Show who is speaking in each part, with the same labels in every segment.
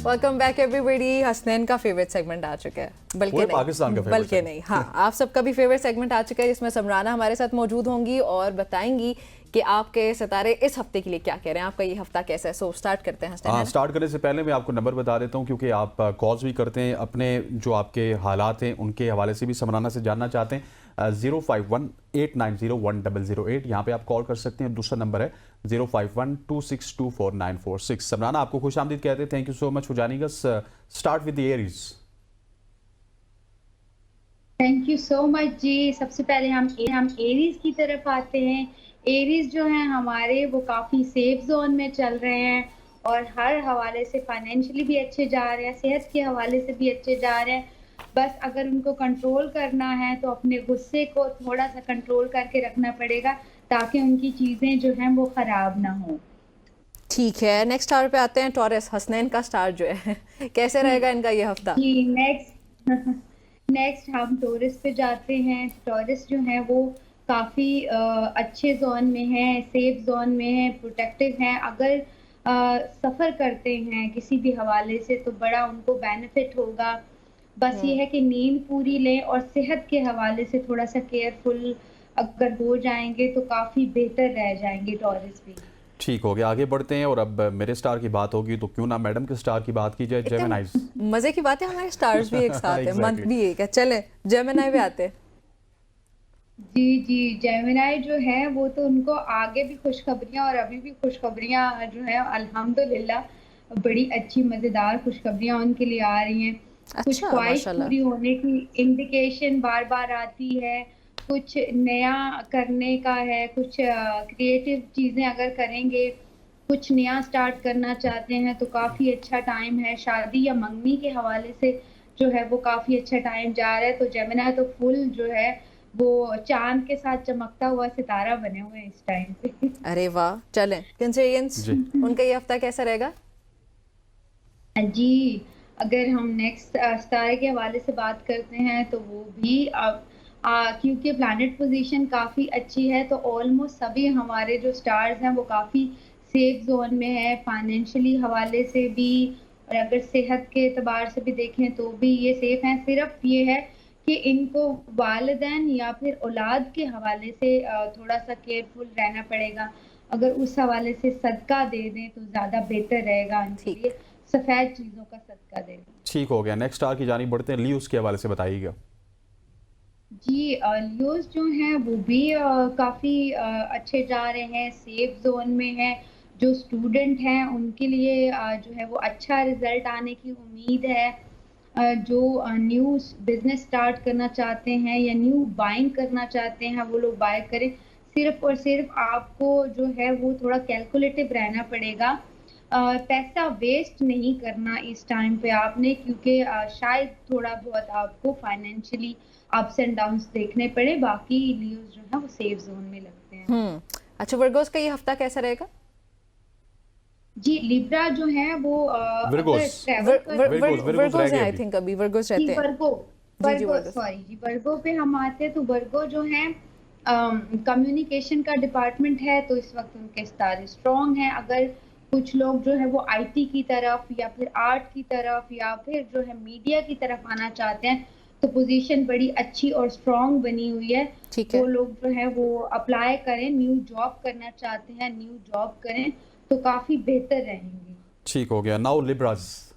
Speaker 1: Welcome back everybody. Hasnain का favourite segment आ चुका है,
Speaker 2: पूरे पाकिस्तान का फेवरेट
Speaker 1: बल्कि नहीं, हाँ, आप सबका भी फेवरेट सेगमेंट आ चुका है जिसमें समराना हमारे साथ मौजूद होंगी और बताएंगी कि आपके सितारे इस हफ्ते के लिए क्या कह रहे हैं, आपका ये हफ्ता कैसा है। सो स्टार्ट करते हैं।
Speaker 2: हाँ, स्टार्ट करने से पहले मैं आपको नंबर बता देता हूँ, क्योंकि आप कॉल्स भी करते हैं, अपने जो आपके हालात हैं उनके हवाले से भी समराना से जानना चाहते हैं। 051-890-1008 यहाँ पे आप कॉल कर सकते हैं। दूसरा नंबर है 051-2624946। समराना, आपको खुश आमदीद कहते हैं। Thank you so much for joining us. Start with the Aries.
Speaker 3: Thank you so much ji. सबसे पहले हम एरीज की तरफ आते हैं। एरीज जो हैं हमारे, वो काफ़ी सेफ जोन में चल रहे हैं और हर हवाले से फाइनेंशियली भी अच्छे जा रहे हैं, सेहत के हवाले से भी अच्छे जा रहे हैं। बस अगर उनको कंट्रोल करना है तो अपने गुस्से को थोड़ा सा कंट्रोल करके रखना पड़ेगा ताकि उनकी चीज़ें जो हैं वो ख़राब ना हो।
Speaker 1: ठीक है, नेक्स्ट स्टार पे आते हैं। टॉरस, हसनैन का स्टार जो है कैसे रहेगा इनका ये हफ्ता?
Speaker 3: जी, नेक्स्ट हम टॉरस पे जाते हैं। टॉरस जो है वो काफ़ी अच्छे जोन में है, सेफ जोन में है, प्रोटेक्टिव है। अगर सफ़र करते हैं किसी भी हवाले से तो बड़ा उनको बेनिफिट होगा। बस ये है कि नींद पूरी लें और सेहत के हवाले से थोड़ा सा केयरफुल अगर हो जाएंगे तो काफ़ी बेहतर रह जाएंगे टॉरस भी।
Speaker 2: ठीक हो गया, आगे बढ़ते हैं। और अब मेरे स्टार की बात होगी तो क्यों ना मैडम के स्टार की बात की जाए। जेमिनाई,
Speaker 1: मजे की बात है, हमारे स्टार्स भी एक साथ है, मंथ
Speaker 2: Exactly.
Speaker 1: भी एक है। चले जेमिनाई पे आते हैं।
Speaker 3: जी, जेमिनाई जो है वो तो उनको आगे भी खुशखबरियाँ और अभी भी खुशखबरियाँ जो है अल्हम्दुलिल्लाह बड़ी अच्छी मज़ेदार खुशखबरियाँ उनके लिए आ रही हैं। कुछ
Speaker 1: अच्छा,
Speaker 3: ख्वाहिश
Speaker 1: माशाल्लाह।
Speaker 3: पूरी होने की इंडिकेशन बार-बार आती है, कुछ नया करने का है, कुछ क्रिएटिव चीज़ें अगर करेंगे, कुछ नया स्टार्ट करना चाहते हैं तो काफ़ी अच्छा टाइम है। शादी या मंगनी के हवाले से जो है वो काफ़ी अच्छा टाइम जा रहा है। तो जेमिनाई तो फुल जो है वो चाँद के साथ चमकता हुआ सितारा बने हुए हैं इस टाइम पे।
Speaker 1: अरे वाह, चलें। कैंसरियंस,
Speaker 2: जी
Speaker 1: उनका ये हफ्ता कैसा रहेगा?
Speaker 3: जी, अगर हम नेक्स्ट सितारे के हवाले से बात करते हैं तो वो भी क्योंकि प्लैनेट पोज़ीशन काफ़ी अच्छी है तो ऑलमोस्ट सभी हमारे जो स्टार्स हैं वो काफ़ी सेफ ज़ोन में है, फाइनेंशियली हवाले से भी और अगर सेहत के एतबार से भी देखें तो भी ये सेफ हैं। सिर्फ़ ये है कि इनको वालिदैन या फिर औलाद के हवाले से थोड़ा-सा केयरफुल रहना पड़ेगा। अगर उस हवाले से सदका दे दें तो ज़्यादा बेहतर रहेगा उनके
Speaker 1: ठीक।
Speaker 3: लिए। सफ़ेद चीज़ों का सदका दे दें।
Speaker 2: ठीक हो गया, नेक्स्ट स्टार की जानी बढ़ते हैं। लियोस के हवाले से बताइएगा।
Speaker 3: जी, लियोज़ जो हैं वो भी काफ़ी अच्छे जा रहे हैं, सेफ ज़ोन में हैं। जो स्टूडेंट हैं उनके लिए जो है वो अच्छा रिज़ल्ट आने की उम्मीद है। जो न्यू बिज़नेस स्टार्ट करना चाहते हैं या न्यू बाइंग करना चाहते हैं, वो लोग बाय करें। सिर्फ़ और सिर्फ़ आपको जो है वो थोड़ा कैलकुलेटिव रहना पड़ेगा। पैसा वेस्ट नहीं करना इस टाइम पे आपने, क्योंकि शायद थोड़ा बहुत आपको फाइनेंशियली अप्स एंड डाउन्स देखने पड़े। बाकी लियोज़ जो है वो सेफ ज़ोन में लगते हैं।
Speaker 1: अच्छा, वर्गोस का ये हफ्ता कैसा रहेगा?
Speaker 3: जी, लिब्रा जो है वो अगर
Speaker 2: विरगोस
Speaker 3: ट्रैवल कर
Speaker 2: विरगोस रह
Speaker 1: वर्गोस हैं,
Speaker 2: गए
Speaker 1: आई
Speaker 2: अभी।
Speaker 1: थिंक अभी वर्गोस
Speaker 3: जी,
Speaker 1: रहते हैं। जी,
Speaker 3: वर्गो
Speaker 1: वर्गोस।
Speaker 3: सॉरी जी, वर्गो पे हम आते हैं तो वर्गो जो है कम्युनिकेशन का डिपार्टमेंट है तो इस वक़्त उनके सितारे स्ट्रॉन्ग हैं। अगर कुछ लोग जो है वो आईटी की तरफ या फिर आर्ट की तरफ या फिर जो है मीडिया की तरफ आना चाहते हैं तो पोज़ीशन बड़ी अच्छी और स्ट्रॉन्ग बनी हुई है।
Speaker 1: ठीक
Speaker 3: वो
Speaker 1: है।
Speaker 3: लोग जो है वो अप्लाई करें, न्यू जॉब करना चाहते हैं, न्यू जॉब करें तो काफ़ी बेहतर रहेंगे।
Speaker 2: ठीक हो गया, नाउ लिब्रास।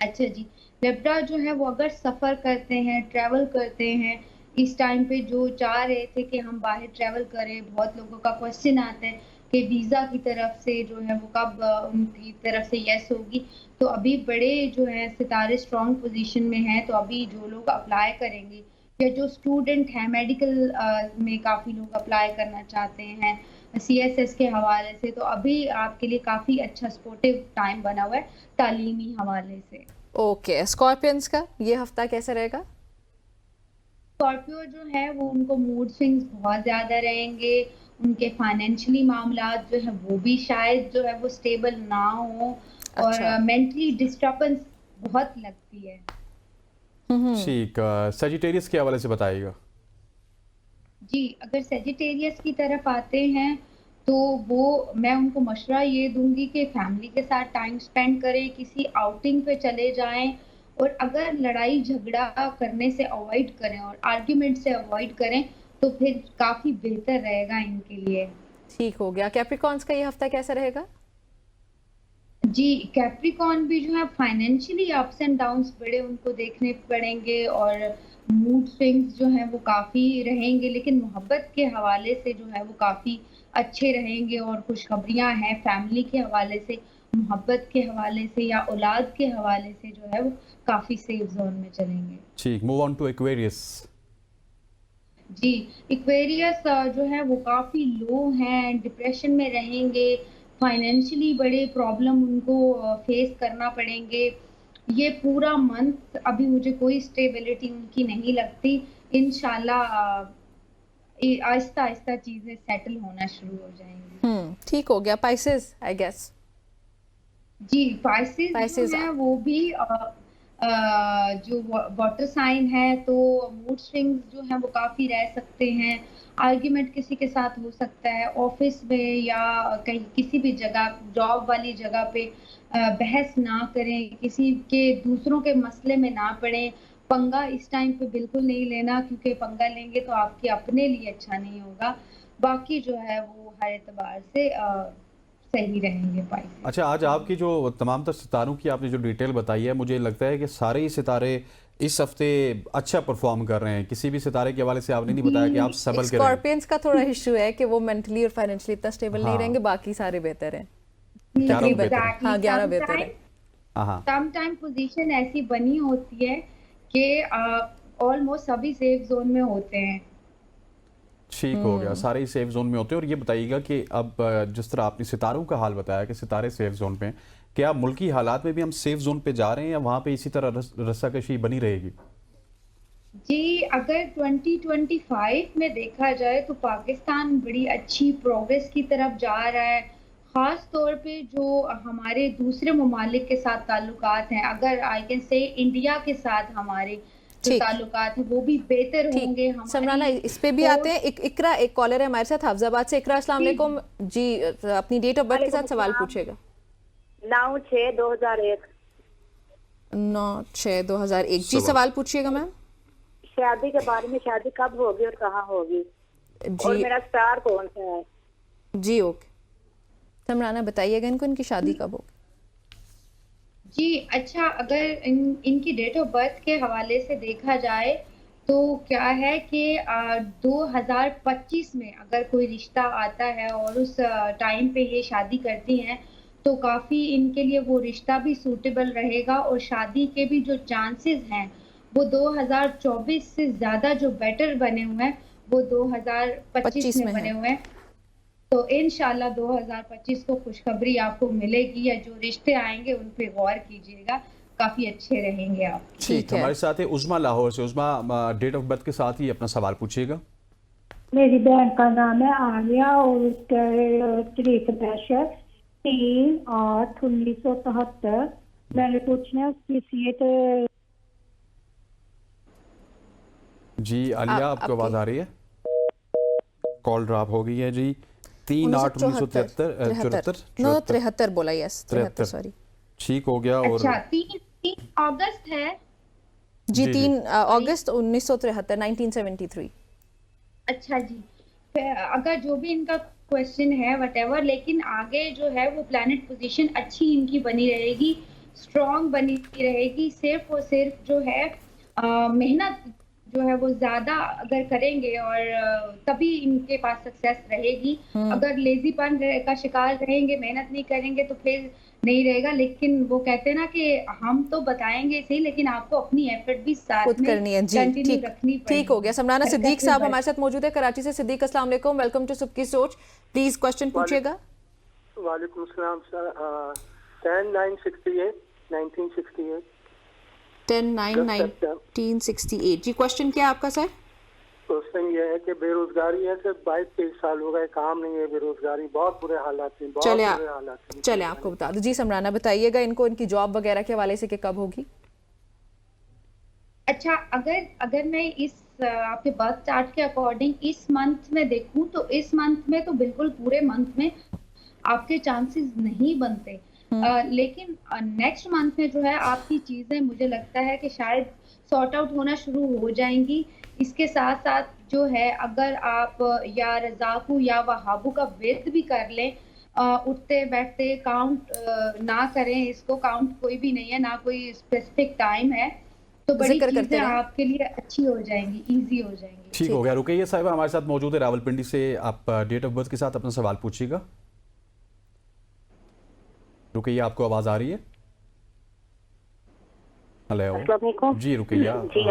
Speaker 3: अच्छा जी, लिब्रा जो है वो अगर सफ़र करते हैं, ट्रैवल करते हैं, इस टाइम पे जो चाह रहे थे कि हम बाहर ट्रैवल करें, बहुत लोगों का क्वेश्चन आता है कि वीज़ा की तरफ से जो है वो कब उनकी तरफ से येस होगी। तो अभी बड़े जो हैं सितारे स्ट्रॉन्ग पोज़ीशन में हैं, तो अभी जो लोग अप्लाई करेंगे या जो स्टूडेंट हैं मेडिकल में काफ़ी लोग अप्लाई करना चाहते हैं, सीएसएस के हवाले से, तो अभी आपके लिए काफ़ी अच्छा सपोर्टिव टाइम बना हुआ है तालीमी हवाले से।
Speaker 1: ओके, स्कॉर्पियंस का ये हफ्ता कैसा रहेगा?
Speaker 3: स्कॉर्पियो जो है वो उनको मूड स्विंग्स बहुत ज़्यादा रहेंगे, उनके फाइनेंशियली मामलात जो हैं वो भी शायद जो है वो स्टेबल ना हो और
Speaker 1: अच्छा।
Speaker 3: मेंटली डिस्टर्बेंस बहुत लगती है।
Speaker 2: ठीक, सेजिटेरियस के हवाले से बताइएगा।
Speaker 3: जी, अगर सेजिटेरियस की तरफ आते हैं तो वो मैं उनको मशवरा ये दूंगी कि फैमिली के साथ टाइम स्पेंड करें, किसी आउटिंग पे चले जाएं, और अगर लड़ाई झगड़ा करने से अवॉइड करें और आर्ग्यूमेंट से अवॉइड करें तो फिर काफी बेहतर रहेगा इनके लिए।
Speaker 1: ठीक हो गया। कैप्रिकॉन्स का ये हफ्ता कैसा रहेगा?
Speaker 3: जी, कैप्रिकॉर्न भी जो है फाइनेंशियली अप्स एंड डाउन्स बड़े उनको देखने पड़ेंगे, और मूड स्विंग्स जो हैं वो काफ़ी रहेंगे, लेकिन मोहब्बत के हवाले से जो है वो काफ़ी अच्छे रहेंगे, और खुशखबरियाँ हैं फैमिली के हवाले से, मोहब्बत के हवाले से या औलाद के हवाले से जो है वो काफ़ी सेफ ज़ोन में चलेंगे।
Speaker 2: ठीक, मूव ऑन टू एक्वेरियस।
Speaker 3: जी, एक्वेरियस जो है वो काफ़ी लो हैं, डिप्रेशन में रहेंगे, फाइनेंशियली बड़े प्रॉब्लम उनको फेस करना पड़ेंगे। ये पूरा मंथ अभी मुझे कोई स्टेबिलिटी उनकी नहीं लगती। इंशाल्लाह आहिस्ता-आहिस्ता चीज़ें सेटल होना शुरू हो जाएँगी।
Speaker 1: ठीक हो गया। Pisces I guess.
Speaker 3: जी, पाइसेस
Speaker 1: Pisces
Speaker 3: जो हैं वो भी जो वाटर साइन है, तो मूड स्विंग्स जो हैं वो काफ़ी रह सकते हैं। आर्ग्यूमेंट किसी के साथ हो सकता है ऑफिस में या कहीं किसी भी जगह, जॉब वाली जगह पे बहस ना करें, किसी के दूसरों के मसले में ना पड़ें। पंगा इस टाइम पे बिल्कुल नहीं लेना, क्योंकि पंगा लेंगे तो आपके अपने लिए अच्छा नहीं होगा। बाकी जो है वो हर एतबार से सही रहेंगे पाइसेस।
Speaker 2: अच्छा, आज आपकी जो तमाम तर सितारों की आपने जो डिटेल बताई है, मुझे लगता है कि सारे ही सितारे इस हफ्ते अच्छा परफॉर्म कर रहे हैं। किसी भी सितारे के हवाले से आपने नहीं बताया कि आप सबल के रहें।
Speaker 1: स्कॉर्पियंस का थोड़ा इशू है कि वो मेंटली और फाइनेंशियली इतना स्टेबल नहीं
Speaker 2: हाँ।
Speaker 1: रहेंगे, बाकी सारे बेहतर हैं।
Speaker 2: 11 बेहतर है।
Speaker 1: हाँ, 11 बेहतर है।
Speaker 2: हाँ,
Speaker 3: सम टाइम पोजीशन ऐसी बनी होती है कि ऑलमोस्ट सभी सेफ जोन में होते हैं।
Speaker 2: ठीक हो गया। सारे ही सेफ जोन में होते हैं। और ये बताइएगा कि अब जिस तरह आपने सितारों का हाल बताया कि सितारे सेफ जोन पे हैं, क्या मुल्की हालात में भी हम सेफ जोन पे जा रहे हैं या वहाँ पे इसी तरह रस्साकशी बनी रहेगी?
Speaker 3: जी, अगर 2025 में देखा जाए तो पाकिस्तान बड़ी अच्छी प्रोग्रेस की तरफ जा रहा है। ख़ास तौर पे जो हमारे दूसरे ममालिक के साथ ताल्लुकात हैं, अगर आई कैन से इंडिया के साथ हमारे जो
Speaker 1: ठीक
Speaker 3: ताल्लुकात हैं वो भी बेहतर होंगे।
Speaker 1: ठीक समराना, इस पे भी आते हैं। इकरा एक कॉलर है हमारे साथ हफ्जाबाद से। इकरा, अस्सलाम वालेकुम जी। अपनी डेट ऑफ बर्थ के साथ सवाल पूछेगा।
Speaker 4: 9/6/2001।
Speaker 1: 9/6/2001 जी, सवाल पूछिएगा मैम।
Speaker 4: शादी के बारे में, शादी कब होगी और कहाँ होगी, और
Speaker 1: जी
Speaker 4: मेरा स्टार कौन सा है?
Speaker 1: जी ओके। समराना बताइएगा इनको इनकी शादी कब होगी।
Speaker 3: जी, अच्छा, अगर इनकी डेट ऑफ बर्थ के हवाले से देखा जाए तो क्या है कि 2025 में अगर कोई रिश्ता आता है और उस टाइम पे ये शादी करती हैं तो काफ़ी इनके लिए वो रिश्ता भी सूटेबल रहेगा, और शादी के भी जो चांसेस हैं वो 2024 से ज़्यादा जो बेटर बने हुए हैं वो 2025
Speaker 1: 25
Speaker 3: में
Speaker 1: में
Speaker 3: बने
Speaker 1: है।
Speaker 3: हुए हैं। तो इंशाल्लाह 2025 को खुशखबरी आपको मिलेगी, या जो रिश्ते आएंगे उन पे गौर कीजिएगा, काफी अच्छे रहेंगे आप।
Speaker 2: ठीक,
Speaker 1: है।
Speaker 2: हमारे साथ है उज़मा लाहौर से। उज़मा, डेट ऑफ बर्थ के साथ ही अपना सवाल पूछिएगा।
Speaker 5: मेरी बहन का नाम है आलिया और उसका तरीक पैश है 3/8/1973। मैंने पूछना है उसकी सीट।
Speaker 2: जी आलिया, आपको आवाज़ आ रही है? कॉल ड्रॉप हो गई है जी। 3/8/1973
Speaker 1: 73 बोला, यस 73 सॉरी।
Speaker 2: ठीक हो गया। और
Speaker 3: अच्छा, 3 अगस्त है।
Speaker 1: जी
Speaker 2: जी,
Speaker 1: 3 अगस्त 1973, 1973।
Speaker 3: अच्छा जी, अगर जो भी इनका क्वेश्चन है वटेवर, लेकिन आगे जो है वो प्लैनेट पोजीशन अच्छी इनकी बनी रहेगी, स्ट्रॉन्ग बनी रहेगी। सिर्फ और सिर्फ जो है मेहनत जो है वो ज्यादा अगर करेंगे और तभी इनके पास सक्सेस रहेगी। अगर लेजीपन का शिकार रहेंगे, मेहनत नहीं करेंगे तो फिर नहीं रहेगा। लेकिन वो कहते हैं ना कि हम तो बताएंगे सही, लेकिन आपको अपनी एफर्ट भी साथ
Speaker 1: खुद
Speaker 3: में
Speaker 1: करनी है जी।
Speaker 3: कंटिन्यू
Speaker 1: ठीक
Speaker 3: रखनी पड़ेगी।
Speaker 1: ठीक हो गया। समराना सिद्दीक
Speaker 3: हरकत
Speaker 1: साहब
Speaker 3: में
Speaker 1: हमारे साथ मौजूद है कराची से। सिद्दीक, अस्सलाम वालेकुम, वेलकम टू सबकी सोच। प्लीज क्वेश्चन पूछिएगा।
Speaker 6: वालेकुम सलाम सर। 10/9/68 1968।
Speaker 1: 10/9/1968 जी। क्वेश्चन क्या है आपका सर?
Speaker 6: क्वेश्चन ये है कि बेरोजगारी है सर, 22-23 साल हो गए, काम नहीं है, बेरोजगारी, बहुत बुरे हालात हैं, बहुत
Speaker 1: चले
Speaker 6: बुरे हालात हैं।
Speaker 1: चले आपको बता दो जी। समराना बताइएगा इनको इनकी जॉब वगैरह के हवाले से कि कब होगी।
Speaker 3: अच्छा, अगर अगर मैं इस आपके बर्थ चार्ट के अकॉर्डिंग इस मंथ में देखूं तो इस मंथ में तो बिल्कुल पूरे मंथ में आपके चांसेस नहीं बनते। लेकिन नेक्स्ट मंथ में जो है आपकी चीजें मुझे लगता है कि शायद सॉर्ट आउट होना शुरू हो जाएंगी। इसके साथ साथ जो है अगर आप या रजाकू या वहाबू का विर्द भी कर लें, उठते बैठते काउंट ना करें, इसको काउंट कोई भी नहीं है, ना कोई स्पेसिफिक टाइम है, तो बड़ी
Speaker 1: जिक्र करते
Speaker 3: चीजें
Speaker 1: रहें।
Speaker 3: आपके लिए अच्छी हो जाएंगी, इजी हो जाएंगी।
Speaker 2: ठीक हो गया। रुकैया साहिबा हमारे साथ मौजूद है रावलपिंडी से। आप डेट ऑफ बर्थ के साथ अपना सवाल पूछिएगा। रुकैया, आपको आवाज आ रही है? हेलो
Speaker 4: अस्सलाम वालेकुम।
Speaker 2: जी रुकैया,
Speaker 4: जी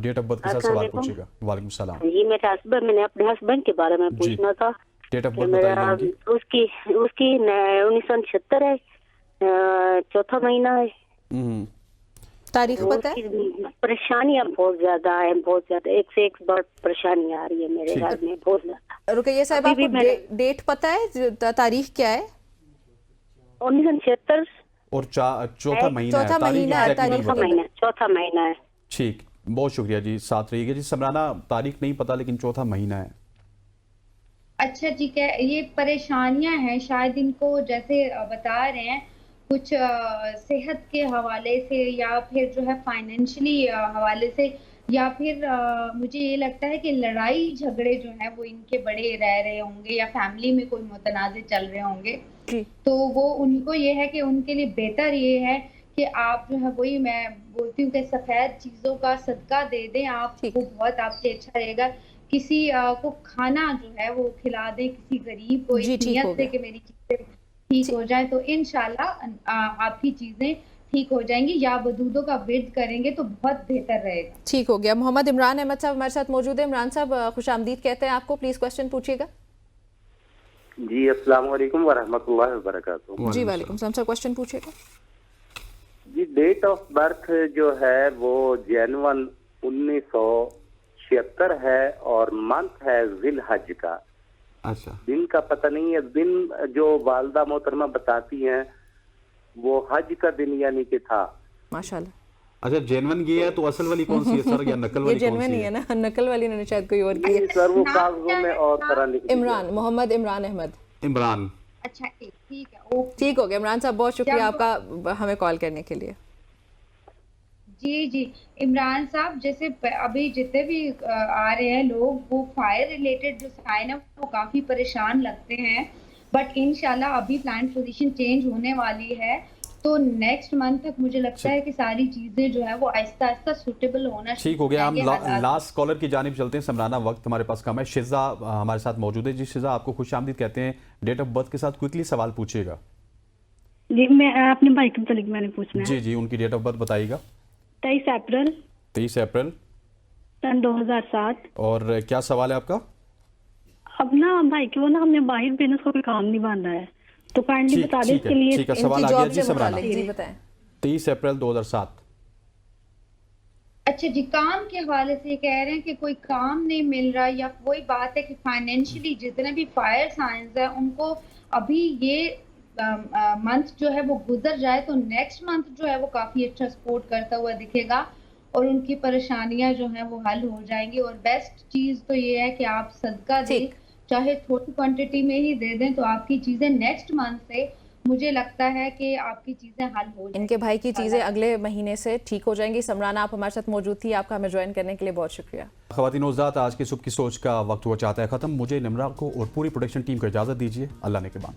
Speaker 2: डेट ऑफ बर्थ के साथ
Speaker 4: अस्सलाम
Speaker 2: सवाल
Speaker 4: वालेकुम।
Speaker 2: पूछिएगा। वालेकुम सलाम।
Speaker 4: जी मेरे हस्बैंड, मैंने अपने हस्बैंड के बारे में
Speaker 2: जी।
Speaker 4: पूछना था
Speaker 2: डेट ऑफ
Speaker 4: कि
Speaker 2: बर्थ
Speaker 4: मेरा
Speaker 2: बताइए उनकी।
Speaker 4: उसकी उसकी 1976 है, चौथा महीना है।
Speaker 2: हम्म,
Speaker 1: तारीख
Speaker 4: और
Speaker 1: पता है?
Speaker 4: उसकी परेशानियां बहुत ज्यादा है, बहुत ज्यादा, एक से एक बार परेशानी आ रही है मेरे
Speaker 2: ठीक।
Speaker 4: घर में, बहुत ज्यादा।
Speaker 1: रुकैया साहब,
Speaker 4: अभी भी
Speaker 1: आपको
Speaker 4: मेरे-
Speaker 1: डेट पता है? तारीख क्या है?
Speaker 4: 1976
Speaker 2: और चौथा
Speaker 4: है,
Speaker 2: महीना है।
Speaker 1: चौथा
Speaker 2: तारीख
Speaker 1: महीना है,
Speaker 2: exactly नहीं
Speaker 1: तारीख
Speaker 4: चौथा
Speaker 2: पता।
Speaker 4: महीना, चौथा महीना है।
Speaker 2: ठीक, बहुत शुक्रिया जी, साथ रहिएगा जी। समराना, तारीख नहीं पता लेकिन चौथा महीना है।
Speaker 3: अच्छा ठीक है, ये परेशानियां हैं शायद इनको, जैसे बता रहे हैं कुछ सेहत के हवाले से या फिर जो है फाइनेंशियली हवाले से, या फिर मुझे ये लगता है कि लड़ाई झगड़े जो है वो इनके बड़े रह रहे होंगे या फैमिली में कोई मुतनाज़े चल रहे होंगे।
Speaker 1: जी।
Speaker 3: तो वो उनको ये है कि उनके लिए बेहतर ये है कि आप जो है, वही मैं बोलती हूँ कि सफेद चीजों का सदका दे दें आप,
Speaker 1: ठीक।
Speaker 3: वो बहुत आपके अच्छा रहेगा। किसी को खाना जो है वो खिला दें, किसी गरीब को,
Speaker 1: जी,
Speaker 3: इस
Speaker 1: ठीक हो
Speaker 3: नियत से
Speaker 1: गया।
Speaker 3: कि मेरी चीजें ठीक हो जाए, तो इंशाल्लाह आपकी चीजें ठीक हो जाएंगी। या वदूदों का विर्द करेंगे तो बहुत बेहतर रहेगा।
Speaker 1: ठीक हो गया। मोहम्मद इमरान अहमद साहब हमारे साथ मौजूद है। इमरान साहब, खुशामदीद कहते हैं आपको। प्लीज क्वेश्चन पूछिएगा।
Speaker 7: जी अस्सलाम वालेकुम वरहमतुल्लाहि वबरकातुहू।
Speaker 1: जी वालेकुम सलाम सर, क्वेश्चन पूछिएगा।
Speaker 7: जी डेट ऑफ बर्थ जो है वो जनवरी 1976 है और मंथ है जिलहज का।
Speaker 2: अच्छा,
Speaker 7: दिन का पता नहीं है। दिन जो वालदा मोहतरमा बताती हैं वो हज का दिन यानी कि था।
Speaker 1: माशाल्लाह।
Speaker 2: अच्छा, जेनवन की है तो असल वाली कौन सी है सर, या नकल
Speaker 1: ये
Speaker 2: वाली कौन
Speaker 1: जेनवन
Speaker 2: सी
Speaker 1: ही है ना, नकल वाली ने शायद कोई और की
Speaker 7: नहीं
Speaker 1: है।
Speaker 7: सर, वो
Speaker 3: नाम
Speaker 7: कागजों
Speaker 3: क्या
Speaker 7: में
Speaker 3: है?
Speaker 7: और तरह लिख दिया।
Speaker 1: इमरान, मोहम्मद इमरान अहमद।
Speaker 2: इमरान।
Speaker 3: अच्छा ठीक है, ओके।
Speaker 1: ठीक हो गया इमरान साहब, बहुत शुक्रिया
Speaker 3: जब-
Speaker 1: आपका हमें कॉल करने के लिए।
Speaker 3: जी जी, इमरान साहब, जैसे अभी जितने भी आ रहे हैं लोग, वो फायर रिलेटेड जो साइन है वो काफी परेशान लगते हैं, बट इंशाल्लाह अभी प्लांट पोजीशन चेंज होने वाली है, तो नेक्स्ट मंथ तक मुझे लगता है कि सारी चीजें जो है वो आहिस्ता आहिस्ता सुटेबल होना
Speaker 2: ठीक हो गया। हम
Speaker 3: जाएंगे हालात।
Speaker 2: लास्ट कॉलर की जानिब चलते हैं। समराना, वक्त हमारे पास कम है। शिजा हमारे साथ मौजूद है। जी शिजा, आपको खुशामदीद कहते हैं। डेट ऑफ बर्थ के साथ क्विकली सवाल पूछिएगा।
Speaker 5: जी, मैं अपने भाई के मुतालिक मैंने पूछना है।
Speaker 2: जी जी, उनकी डेट ऑफ बर्थ बताइएगा।
Speaker 5: 23 अप्रैल
Speaker 2: 23 अप्रैल।
Speaker 5: सन 2007।
Speaker 2: और क्या सवाल है आपका?
Speaker 5: अब ना भाई के वो ना हमने बाहर बिजनेस का कोई काम नहीं बन रहा है, तो काइंडली
Speaker 2: ठीक
Speaker 5: बता दें
Speaker 2: ठीक
Speaker 5: इसके
Speaker 2: है,
Speaker 5: लिए।
Speaker 2: ठीक है।
Speaker 1: इनकी
Speaker 2: सवाल आ गया
Speaker 1: जॉब
Speaker 2: जी
Speaker 1: से
Speaker 2: समराना।
Speaker 1: मुतालिक, जी बताएं।
Speaker 2: 23 अप्रैल 2007।
Speaker 3: अच्छा जी, काम के हवाले से कह रहे हैं कि कोई काम नहीं मिल रहा, या वही बात है कि फाइनेंशियली जितने भी फायर साइंस है उनको अभी ये मंथ जो है वो गुजर जाए तो नेक्स्ट मंथ जो है वो काफी अच्छा सपोर्ट करता हुआ दिखेगा और उनकी परेशानियां जो है वो हल हो जाएंगी। और बेस्ट चीज तो ये है कि आप सदका दें,
Speaker 1: ठीक।
Speaker 3: चाहे थोड़ी क्वांटिटी में ही दे दें, तो आपकी चीजें नेक्स्ट मंथ से मुझे लगता है कि आपकी चीजें हल हो जाएंगी।
Speaker 1: इनके भाई की चीजें अगले महीने से ठीक हो जाएंगी। समराना, आप हमारे साथ मौजूद थी, आपका हमें ज्वाइन करने के लिए बहुत शुक्रिया।
Speaker 2: ख़वातीन हज़रात, आज की सुबह की सोच का वक्त हुआ चाहता है ख़त्म। मुझे, निमरा को और पूरी प्रोडक्शन टीम को इजाज़त दीजिए। अल्लाह ने के बाद।